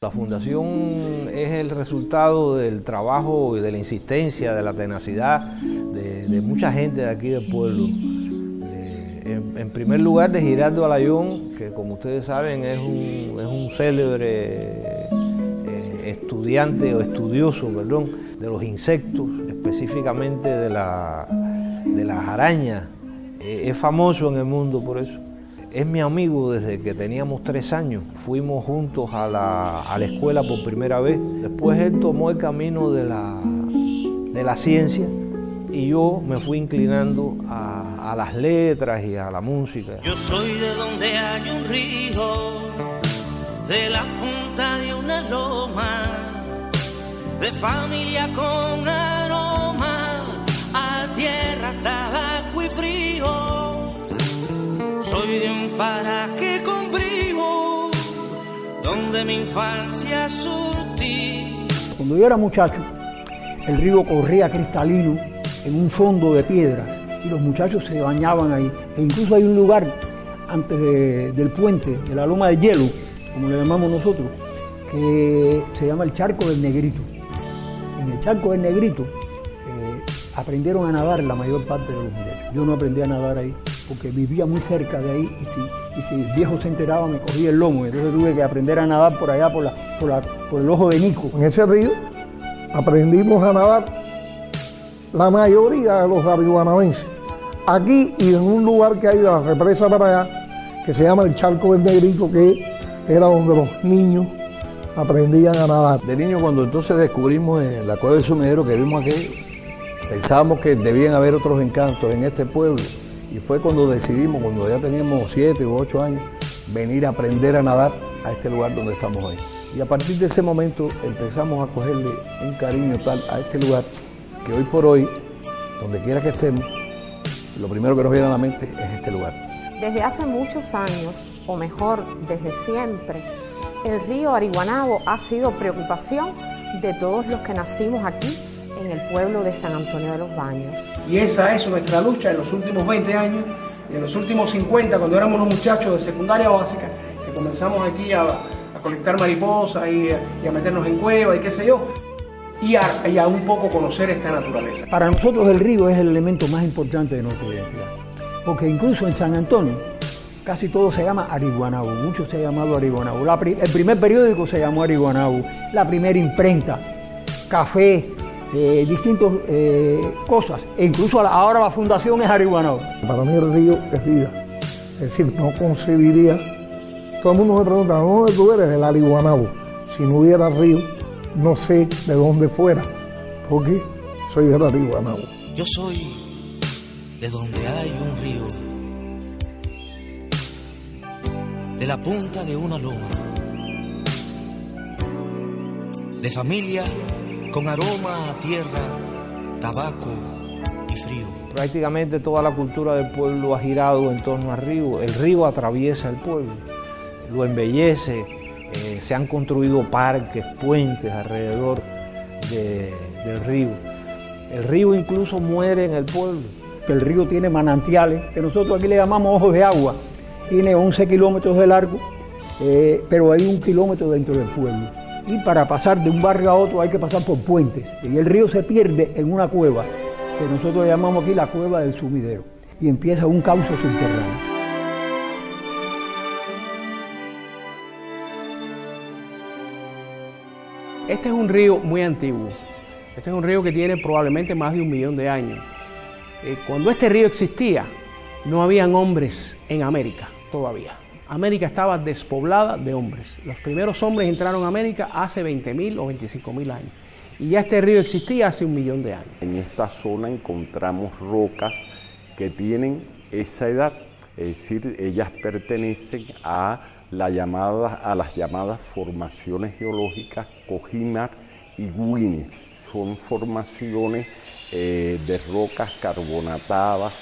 La fundación es el resultado del trabajo y de la insistencia, de la tenacidad de mucha gente de aquí del pueblo. En primer lugar de Giraldo Alayón, que como ustedes saben es un célebre estudiante o estudioso, perdón, de los insectos, específicamente de las arañas. Es famoso en el mundo por eso. Es mi amigo desde que teníamos 3 años. Fuimos juntos a la escuela por primera vez. Después él tomó el camino de la ciencia y yo me fui inclinando a las letras y a la música. Yo soy de donde hay un río, de la punta de una loma, de familia con aroma, a tierra, tabaco y frío. Soy de un paraje con brío, donde mi infancia surtí. Cuando yo era muchacho, el río corría cristalino en un fondo de piedras y los muchachos se bañaban ahí. E incluso hay un lugar antes del puente, de la Loma de Hielo, como le llamamos nosotros, que se llama el Charco del Negrito. En el Charco del Negrito aprendieron a nadar la mayor parte de los muchachos. Yo no aprendí a nadar ahí, porque vivía muy cerca de ahí y si el viejo se enteraba me cogía el lomo, entonces tuve que aprender a nadar por allá, por el ojo de Nico. En ese río aprendimos a nadar la mayoría de los arihuanabenses. Aquí y en un lugar que hay de la represa para allá, que se llama el Charco del Negrito, que era donde los niños aprendían a nadar. De niño, cuando entonces descubrimos la cueva del sumidero, que vimos aquello, pensábamos que debían haber otros encantos en este pueblo. Y fue cuando decidimos, cuando ya teníamos 7 u 8 años, venir a aprender a nadar a este lugar donde estamos hoy. Y a partir de ese momento empezamos a cogerle un cariño tal a este lugar, que hoy por hoy, donde quiera que estemos, lo primero que nos viene a la mente es este lugar. Desde hace muchos años, o mejor, desde siempre, el río Arihuanabo ha sido preocupación de todos los que nacimos aquí en el pueblo de San Antonio de los Baños. Y esa es nuestra lucha en los últimos 20 años, y en los últimos 50, cuando éramos unos muchachos de secundaria básica, que comenzamos aquí a colectar mariposas y a meternos en cuevas y qué sé yo, y a un poco conocer esta naturaleza. Para nosotros el río es el elemento más importante de nuestra identidad, porque incluso en San Antonio casi todo se llama Arihuanabo, mucho se ha llamado Arihuanabo. El primer periódico se llamó Arihuanabo, la primera imprenta, café, distintas cosas, e incluso ahora la fundación es Arihuanabo. Para mí el río es vida, es decir, no concebiría. Todo el mundo me pregunta, ¿dónde tú eres? El Arihuanabo. Si no hubiera río, no sé de dónde fuera, porque soy del Arihuanabo. Yo soy de donde hay un río, de la punta de una loma, de familia con aroma a tierra, tabaco y frío. Prácticamente toda la cultura del pueblo ha girado en torno al río. El río atraviesa el pueblo, lo embellece, se han construido parques, puentes alrededor del río. El río incluso muere en el pueblo. El río tiene manantiales, que nosotros aquí le llamamos ojos de agua. Tiene 11 kilómetros de largo, pero hay 1 kilómetro dentro del pueblo. Y para pasar de un barrio a otro hay que pasar por puentes. Y el río se pierde en una cueva, que nosotros llamamos aquí la cueva del sumidero. Y empieza un cauce subterráneo. Este es un río muy antiguo. Este es un río que tiene probablemente más de 1 millón de años. Cuando este río existía, no habían hombres en América todavía. América estaba despoblada de hombres. Los primeros hombres entraron a América hace 20.000 o 25.000 años. Y ya este río existía hace 1 millón de años. En esta zona encontramos rocas que tienen esa edad, es decir, ellas pertenecen a las llamadas formaciones geológicas Cojinar y Güines. Son formaciones de rocas carbonatadas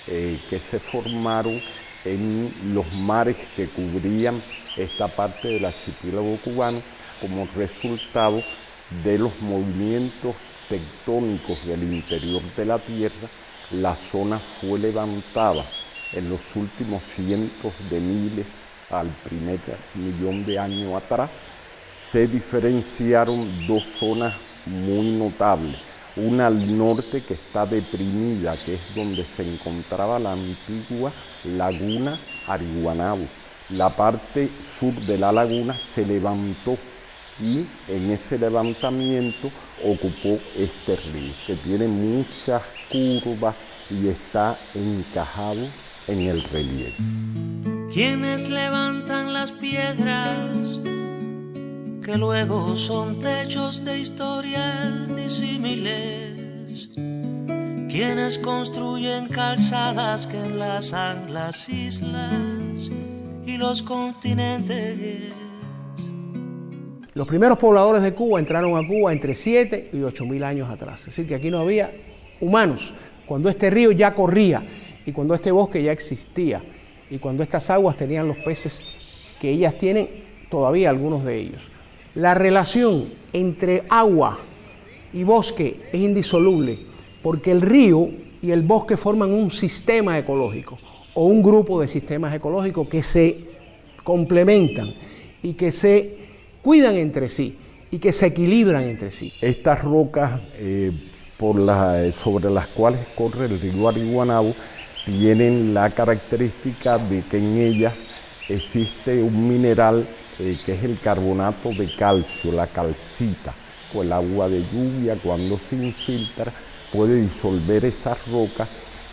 que se formaron en los mares que cubrían esta parte del archipiélago cubano como resultado de los movimientos tectónicos del interior de la Tierra. La zona fue levantada en los últimos cientos de miles al primer millón de años atrás se diferenciaron dos zonas muy notables. Una al norte que está deprimida, que es donde se encontraba la antigua laguna Arihuanabo. La parte sur de la laguna se levantó y en ese levantamiento ocupó este río, que tiene muchas curvas y está encajado en el relieve. Quienes levantan las piedras que luego son techos de historias disímiles, quienes construyen calzadas que enlazan las islas y los continentes. Los primeros pobladores de Cuba entraron a Cuba entre 7 y 8.000 años atrás. Es decir, que aquí no había humanos, cuando este río ya corría y cuando este bosque ya existía y cuando estas aguas tenían los peces que ellas tienen, todavía algunos de ellos. La relación entre agua y bosque es indisoluble porque el río y el bosque forman un sistema ecológico o un grupo de sistemas ecológicos que se complementan y que se cuidan entre sí y que se equilibran entre sí. Estas rocas sobre las cuales corre el río Arihuanabo tienen la característica de que en ellas existe un mineral que es el carbonato de calcio, la calcita. Con el agua de lluvia, cuando se infiltra, puede disolver esas rocas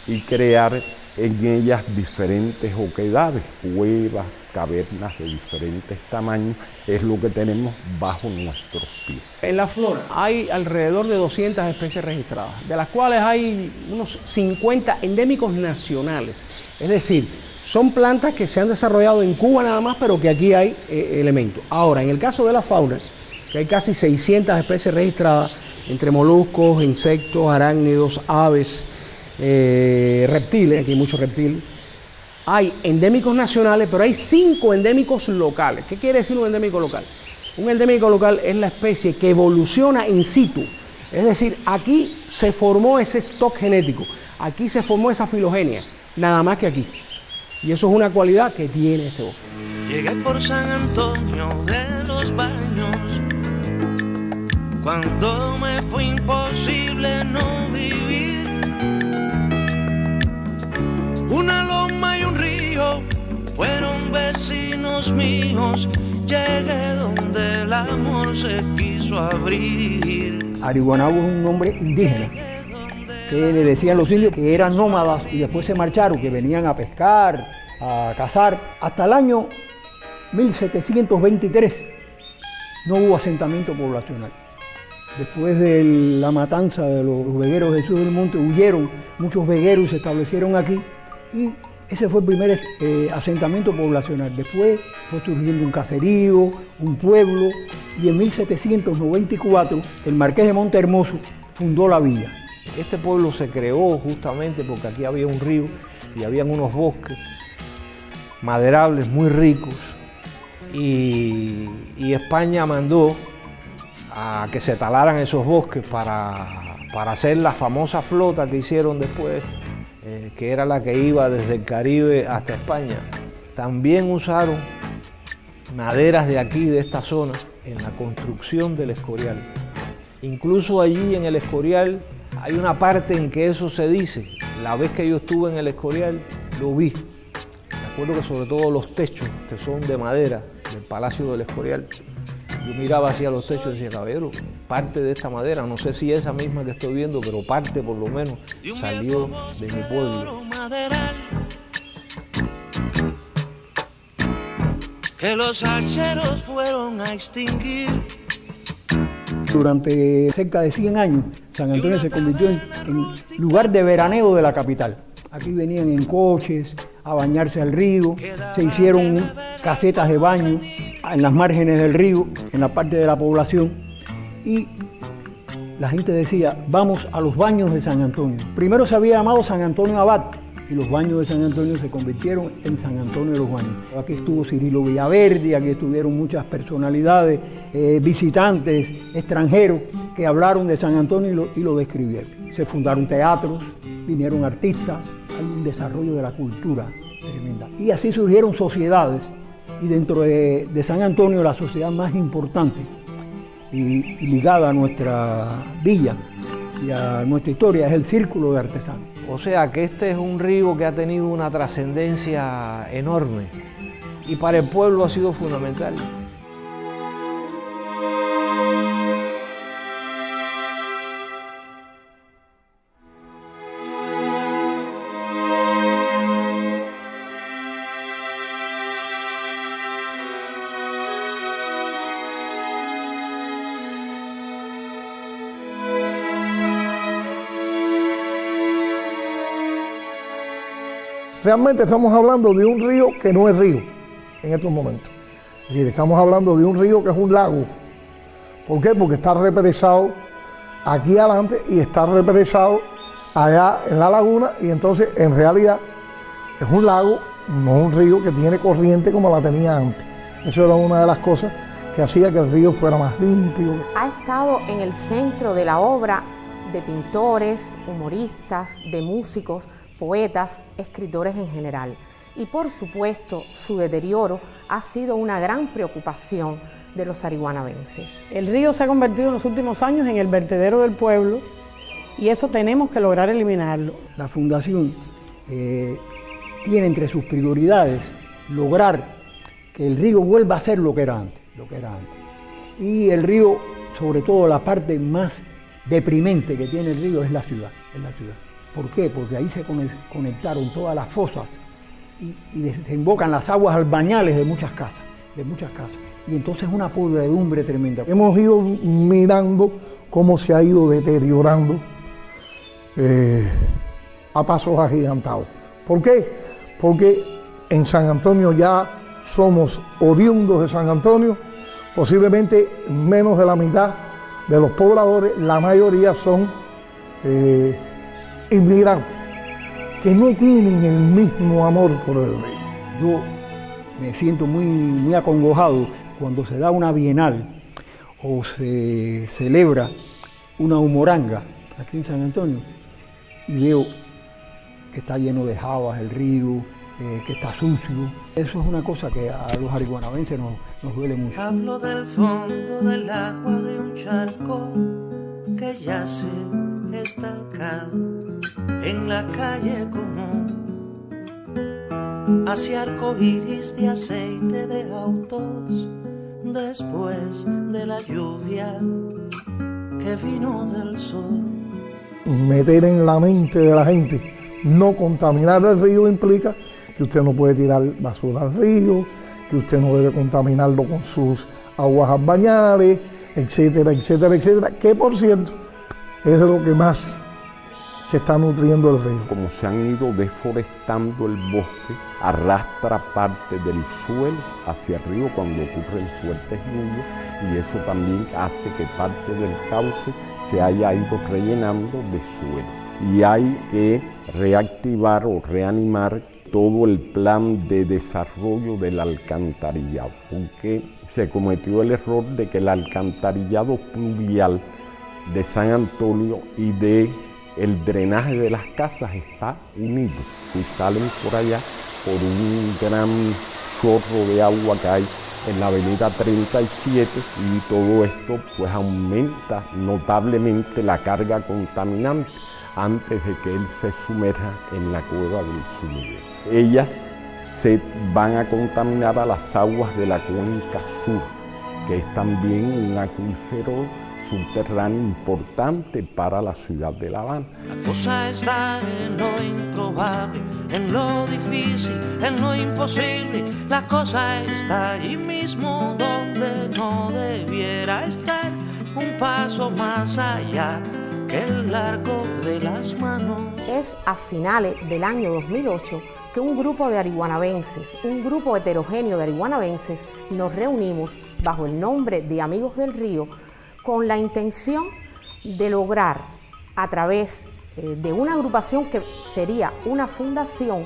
y crear en ellas diferentes oquedades, cuevas, cavernas de diferentes tamaños, es lo que tenemos bajo nuestros pies. En la flora hay alrededor de 200 especies registradas, de las cuales hay unos 50 endémicos nacionales, es decir, son plantas que se han desarrollado en Cuba nada más, pero que aquí hay elementos. Ahora, en el caso de la fauna, que hay casi 600 especies registradas, entre moluscos, insectos, arácnidos, aves, reptiles, aquí hay muchos reptiles. Hay endémicos nacionales, pero hay 5 endémicos locales. ¿Qué quiere decir un endémico local? Un endémico local es la especie que evoluciona in situ. Es decir, aquí se formó ese stock genético, aquí se formó esa filogenia, nada más que aquí. Y eso es una cualidad que tiene este bosque. Llegué por San Antonio de los Baños, cuando me fue imposible no vivir. Una loma y un río fueron vecinos míos, llegué donde el amor se quiso abrir. Arihuanabo es un nombre indígena, que le decían los indios que eran nómadas y después se marcharon, que venían a pescar, a cazar. Hasta el año 1723 no hubo asentamiento poblacional. Después de la matanza de los vegueros de Jesús del Monte, huyeron muchos vegueros y se establecieron aquí. Y ese fue el primer asentamiento poblacional. Después fue surgiendo un caserío, un pueblo, y en 1794 el marqués de Montehermoso fundó la villa. Este pueblo se creó justamente porque aquí había un río y habían unos bosques maderables muy ricos y España mandó a que se talaran esos bosques para hacer la famosa flota que hicieron después, que era la que iba desde el Caribe hasta España. También usaron maderas de aquí, de esta zona, en la construcción del Escorial. Incluso allí en el Escorial hay una parte en que eso se dice. La vez que yo estuve en el Escorial, lo vi. Me acuerdo que sobre todo los techos, que son de madera, del Palacio del Escorial, yo miraba hacia los techos y decía, caballero, parte de esta madera, no sé si esa misma que estoy viendo, pero parte por lo menos salió de mi pueblo. Que los hacheros fueron a extinguir. Durante cerca de 100 años, San Antonio se convirtió en lugar de veraneo de la capital. Aquí venían en coches a bañarse al río, se hicieron casetas de baño en las márgenes del río, en la parte de la población, y la gente decía, vamos a los baños de San Antonio. Primero se había llamado San Antonio Abad, y los baños de San Antonio se convirtieron en San Antonio de los Baños. Aquí estuvo Cirilo Villaverde, aquí estuvieron muchas personalidades, visitantes, extranjeros, que hablaron de San Antonio y lo describieron. Se fundaron teatros, vinieron artistas, hay un desarrollo de la cultura tremenda. Y así surgieron sociedades Y dentro de San Antonio, la sociedad más importante y ligada a nuestra villa y a nuestra historia es el Círculo de Artesanos. O sea que este es un río que ha tenido una trascendencia enorme y para el pueblo ha sido fundamental. Realmente estamos hablando de un río que no es río en estos momentos. Es decir, estamos hablando de un río que es un lago. ¿Por qué? Porque está represado aquí adelante y está represado allá en la laguna, y entonces en realidad es un lago, no un río que tiene corriente como la tenía antes. Eso era una de las cosas que hacía que el río fuera más limpio. Ha estado en el centro de la obra de pintores, humoristas, de músicos, poetas, escritores en general. Y por supuesto, su deterioro ha sido una gran preocupación de los arihuanabenses. El río se ha convertido en los últimos años en el vertedero del pueblo y eso tenemos que lograr eliminarlo. La Fundación tiene entre sus prioridades lograr que el río vuelva a ser lo que era antes. Y el río, sobre todo la parte más deprimente que tiene el río es la ciudad. ¿Por qué? Porque ahí se conectaron todas las fosas y desembocan las aguas albañales de muchas casas. Y entonces una podredumbre tremenda. Hemos ido mirando cómo se ha ido deteriorando a pasos agigantados. ¿Por qué? Porque en San Antonio ya somos oriundos de San Antonio, posiblemente menos de la mitad de los pobladores, la mayoría son inmigrantes, que no tienen el mismo amor por el río. Yo me siento muy acongojado cuando se da una bienal o se celebra una humoranga aquí en San Antonio y veo que está lleno de jabas el río, que está sucio. Eso es una cosa que a los arihuanabenses nos duele mucho. Hablo del fondo del agua de un charco que yace estancado en la calle común, hacia arcoíris de aceite de autos, después de la lluvia que vino del sur. Meter en la mente de la gente no contaminar el río implica que usted no puede tirar basura al río, que usted no debe contaminarlo con sus aguas albañales, etcétera, que por cierto es de lo que más se está nutriendo el río. Como se han ido deforestando el bosque, arrastra parte del suelo hacia el río cuando ocurren fuertes lluvias, y eso también hace que parte del cauce se haya ido rellenando de suelo. Y hay que reactivar o reanimar todo el plan de desarrollo del alcantarillado, porque se cometió el error de que el alcantarillado pluvial de San Antonio y de el drenaje de las casas está unido y salen por allá por un gran chorro de agua que hay en la avenida 37, y todo esto pues aumenta notablemente la carga contaminante antes de que él se sumerja en la cueva del subnivel. Ellas se van a contaminar a las aguas de la cuenca sur, que es también un acuífero subterráneo importante para la ciudad de La Habana. La cosa está en lo improbable, en lo difícil, en lo imposible. La cosa está allí mismo donde no debiera estar, un paso más allá que el largo de las manos. Es a finales del año 2008 que un grupo de arihuanabenses, un grupo heterogéneo de arihuanabenses, nos reunimos bajo el nombre de Amigos del Río con la intención de lograr, a través de una agrupación que sería una fundación,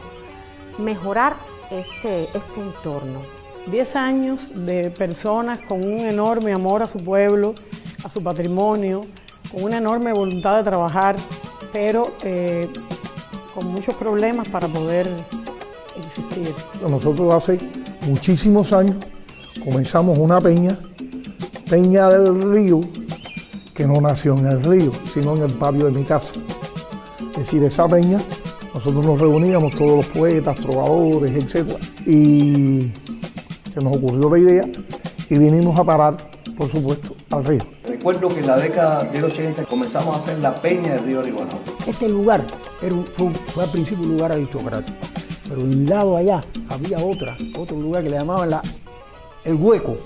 mejorar este entorno. 10 años de personas con un enorme amor a su pueblo, a su patrimonio, con una enorme voluntad de trabajar, pero con muchos problemas para poder existir. Nosotros hace muchísimos años comenzamos una peña del río, que no nació en el río, sino en el patio de mi casa. Es decir, esa peña, nosotros nos reuníamos, todos los poetas, trovadores, etc. Y se nos ocurrió la idea y vinimos a parar, por supuesto, al río. Recuerdo que en la década del 80 comenzamos a hacer la peña del río Ariguanabo. Este lugar fue al principio un lugar aristocrático, pero del lado allá había otro lugar que le llamaban el Hueco,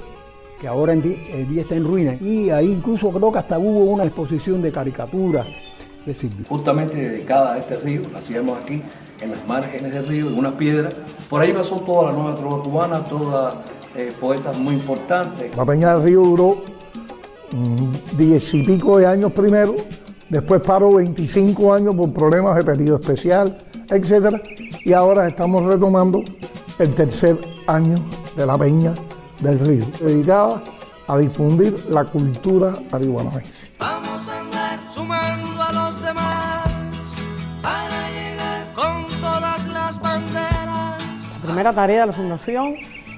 que ahora el día está en ruinas. Y ahí incluso creo que hasta hubo una exposición de caricaturas de Silvio. Justamente dedicada a este río, la hacíamos aquí, en las márgenes del río, en unas piedras. Por ahí pasó toda la nueva trova cubana, todas poetas muy importantes. La peña del río duró 10 y pico de años primero, después paró 25 años por problemas de periodo especial, etc. Y ahora estamos retomando el tercer año de la peña del río, dedicada a difundir la cultura ariguanabense. Vamos a andar sumando a los demás para llegar con todas las banderas. La primera tarea de la Fundación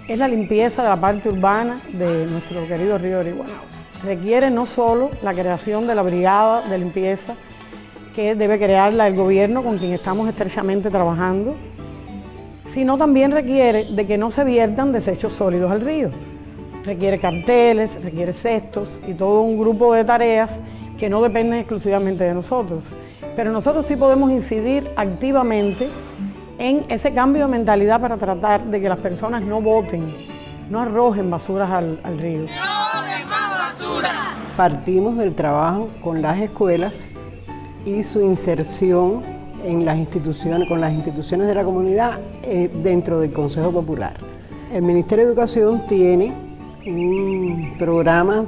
es la limpieza de la parte urbana de nuestro querido río Ariguanabo. Requiere no solo la creación de la brigada de limpieza, que debe crearla el gobierno con quien estamos estrechamente trabajando, sino también requiere de que no se viertan desechos sólidos al río. Requiere carteles, requiere cestos y todo un grupo de tareas que no dependen exclusivamente de nosotros. Pero nosotros sí podemos incidir activamente en ese cambio de mentalidad para tratar de que las personas no boten, no arrojen basuras al río. Partimos del trabajo con las escuelas y su inserción en las instituciones, con las instituciones de la comunidad dentro del Consejo Popular. El Ministerio de Educación tiene un programa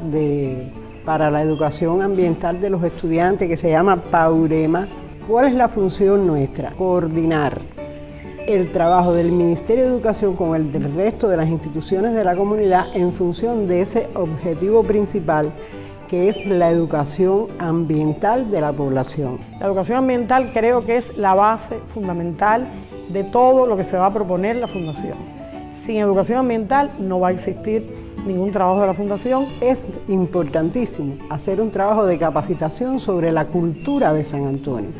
para la educación ambiental de los estudiantes que se llama PAUREMA. ¿Cuál es la función nuestra? Coordinar el trabajo del Ministerio de Educación con el del resto de las instituciones de la comunidad en función de ese objetivo principal, que es la educación ambiental de la población. La educación ambiental creo que es la base fundamental de todo lo que se va a proponer la Fundación. Sin educación ambiental no va a existir ningún trabajo de la Fundación. Es importantísimo hacer un trabajo de capacitación sobre la cultura de San Antonio,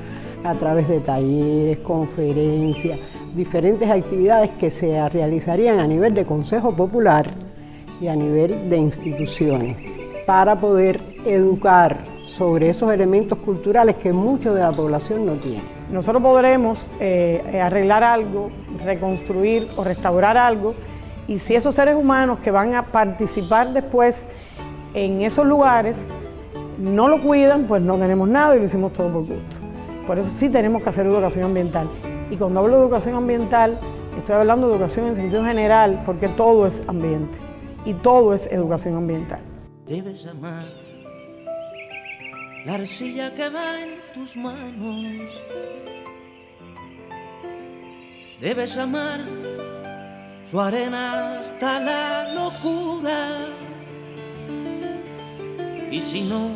a través de talleres, conferencias, diferentes actividades que se realizarían a nivel de Consejo Popular y a nivel de instituciones, para poder educar sobre esos elementos culturales que mucho de la población no tiene. Nosotros podremos arreglar algo, reconstruir o restaurar algo, y si esos seres humanos que van a participar después en esos lugares no lo cuidan, pues no tenemos nada y lo hicimos todo por gusto. Por eso sí tenemos que hacer educación ambiental. Y cuando hablo de educación ambiental, estoy hablando de educación en sentido general, porque todo es ambiente y todo es educación ambiental. Debes amar la arcilla que va en tus manos. Debes amar su arena hasta la locura. Y si no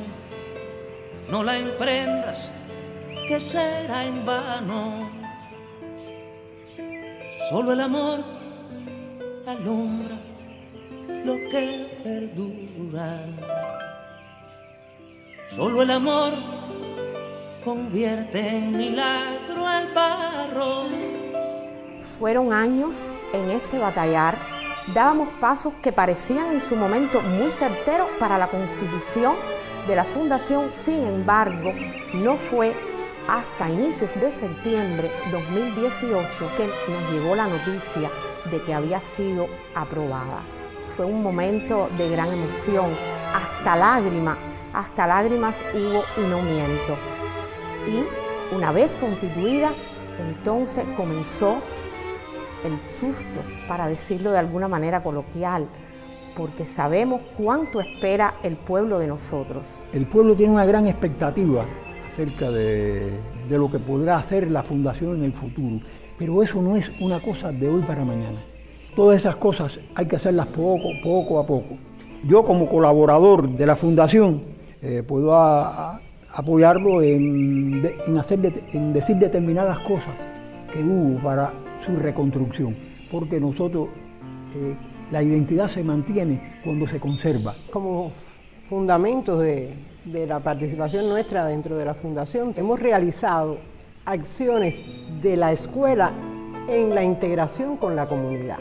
la emprendas, que será en vano. Solo el amor alumbra lo que perdura. Solo el amor convierte en milagro al barro. Fueron años en este batallar. Dábamos pasos que parecían en su momento muy certeros para la constitución de la Fundación. Sin embargo, no fue hasta inicios de septiembre de 2018 que nos llegó la noticia de que había sido aprobada. Fue un momento de gran emoción, hasta lágrimas hubo y no miento. Y una vez constituida, entonces comenzó el susto, para decirlo de alguna manera coloquial, porque sabemos cuánto espera el pueblo de nosotros. El pueblo tiene una gran expectativa acerca de lo que podrá hacer la Fundación en el futuro, pero eso no es una cosa de hoy para mañana. Todas esas cosas hay que hacerlas poco a poco. Yo, como colaborador de la Fundación, puedo apoyarlo en decir determinadas cosas que hubo para su reconstrucción, porque nosotros la identidad se mantiene cuando se conserva. Como fundamentos de la participación nuestra dentro de la Fundación, hemos realizado acciones de la escuela en la integración con la comunidad.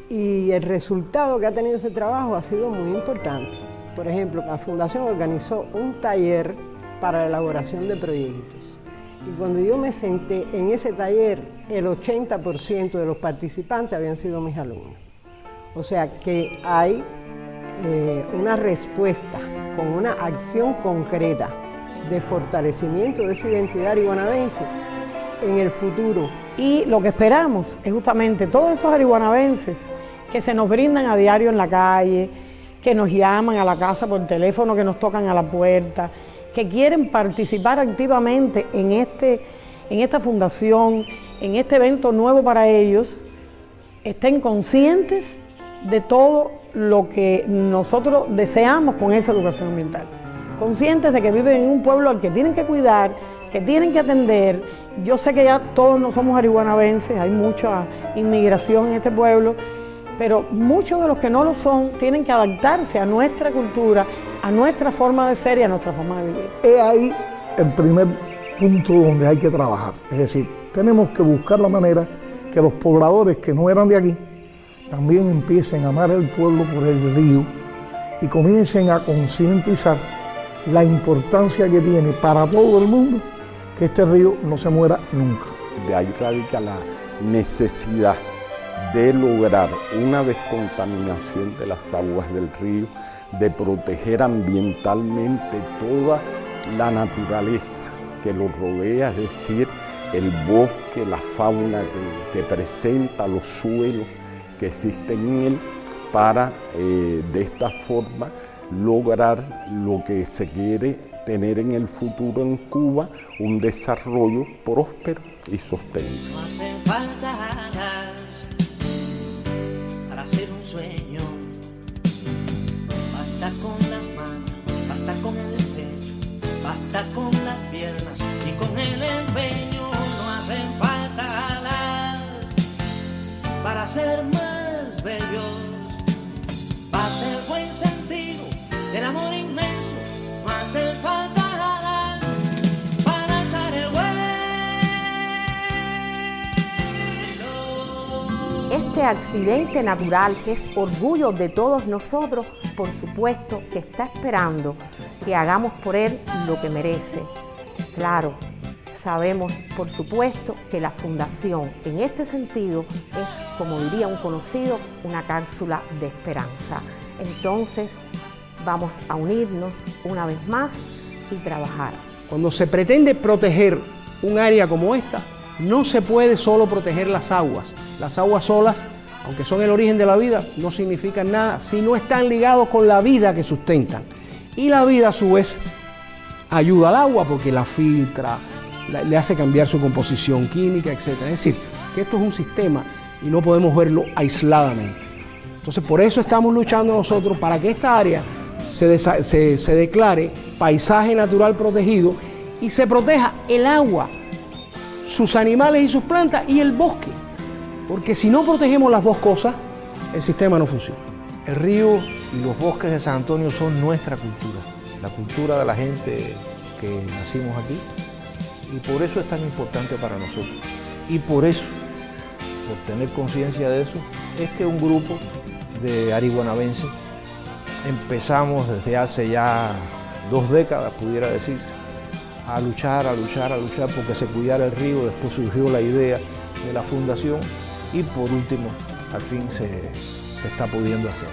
Y el resultado que ha tenido ese trabajo ha sido muy importante. Por ejemplo, la Fundación organizó un taller para la elaboración de proyectos. Y cuando yo me senté en ese taller, el 80% de los participantes habían sido mis alumnos. O sea que hay una respuesta con una acción concreta de fortalecimiento de esa identidad arihuanabense en el futuro. Y lo que esperamos es justamente todos esos arihuanabenses que se nos brindan a diario en la calle, que nos llaman a la casa por teléfono, que nos tocan a la puerta, que quieren participar activamente en esta fundación, en este evento nuevo para ellos, estén conscientes de todo lo que nosotros deseamos con esa educación ambiental. Conscientes de que viven en un pueblo al que tienen que cuidar, que tienen que atender. Yo sé que ya todos no somos arihuanabenses, hay mucha inmigración en este pueblo, pero muchos de los que no lo son tienen que adaptarse a nuestra cultura, a nuestra forma de ser y a nuestra forma de vivir. Es ahí el primer punto donde hay que trabajar. Es decir, tenemos que buscar la manera que los pobladores que no eran de aquí también empiecen a amar el pueblo por el río y comiencen a concientizar la importancia que tiene para todo el mundo que este río no se muera nunca. De ahí radica la necesidad de lograr una descontaminación de las aguas del río, de proteger ambientalmente toda la naturaleza que lo rodea, es decir, el bosque, la fauna que presenta, los suelos que existen en él, para de esta forma lograr lo que se quiere tener en el futuro en Cuba, un desarrollo próspero y sostenible. No hacen falta alas para hacer un sueño, basta con las manos, basta con el pecho, basta con las piernas y con el empeño. No hacen falta alas para ser más bellos, basta el buen sentido del amor inmenso. No hacen falta alas para alzar el vuelo. Este accidente natural que es orgullo de todos nosotros, por supuesto que está esperando que hagamos por él lo que merece. Claro, sabemos por supuesto que la Fundación en este sentido es, como diría un conocido, una cápsula de esperanza. Entonces, vamos a unirnos una vez más y trabajar. Cuando se pretende proteger un área como esta, no se puede solo proteger las aguas. Las aguas solas, aunque son el origen de la vida, no significan nada si no están ligados con la vida que sustentan. Y la vida a su vez ayuda al agua porque la filtra, le hace cambiar su composición química, etc. Es decir, que esto es un sistema y no podemos verlo aisladamente. Entonces por eso estamos luchando nosotros para que esta área se declare paisaje natural protegido y se proteja el agua, sus animales y sus plantas y el bosque. Porque si no protegemos las dos cosas, el sistema no funciona. El río y los bosques de San Antonio son nuestra cultura, la cultura de la gente que nacimos aquí, y por eso es tan importante para nosotros. Y por eso, por tener conciencia de eso, es que un grupo de arihuanabenses empezamos desde hace ya 2 décadas, pudiera decirse, a luchar porque se cuidara el río. Después surgió la idea de la fundación y por último, al fin se está pudiendo hacer.